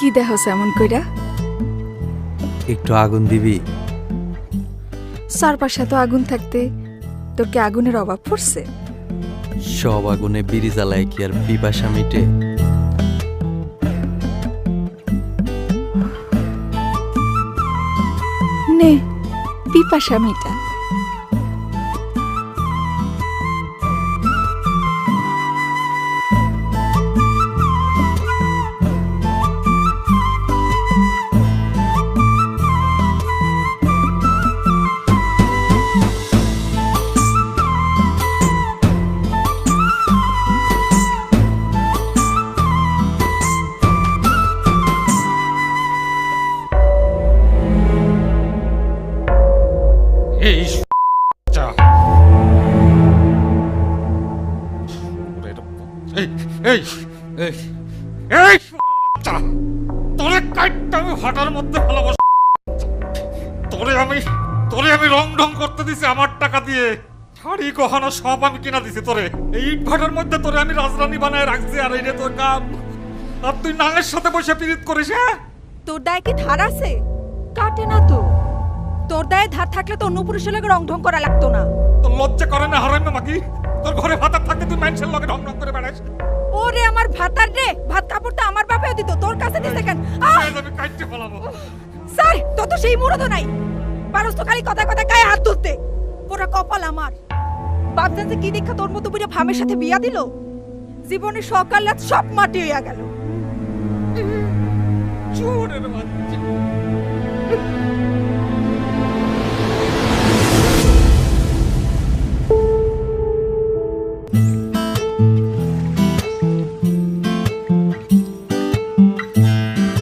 কি দেখছ এমন কইরা? একটু আগুন দিবি? চারপাশে তো আগুন থাকতে তোর কি আগুনের অভাব পড়ছে? সব আগুনে বিড়ি জ্বালায় কি আর পিপাসা মিটে? নে পিপাসা মিটা। এই চা এই এই এই এই চা তোরে কাটটা আমি ফাটার মধ্যে ভালোবাসি। তোরে আমি রং ঢং করতে দিছি আমার টাকা দিয়ে। শাড়ি গহনা সব আমি কিনা দিছি তোরে। এই ইট ভাটার মধ্যে তোরে আমি রাজরানী বানায় রাখছি। আর এই রে তোর কাম। আর তুই নাঙের সাথে বসে পিরিত করিস। হ্যাঁ, তোর দায় কি ধার আছে? কাটে না তো। তোর দায়ে ধার থাকলে তো অন্য পুরুষের লগে রং ঢং করা লাগতো না। তোর লজ্জা করে না হারাইমে মাকি? তোর ঘরে ভাত থাকতে তুই মানুষের লগে ঢং ঢং করে বেড়াস। ওরে আমার ভাতার রে, ভাত কাপড় তো আমার বাপেও দিত, তোর কাছে দিছে কেন? আমি কাটতে ফেলাবো। স্যার, তো তো সেই মুরদও নাই। পারস তো খালি কথা কথা গায়ে হাত তুলতে। পুরো কপাল আমার। বাপ জানতে কি দেখা তোর মতো বুড়ে ভামের সাথে বিয়া দিল? জীবনে সকাল রাত সব মাটি হইয়া গেল। চোরের বাচ্চা।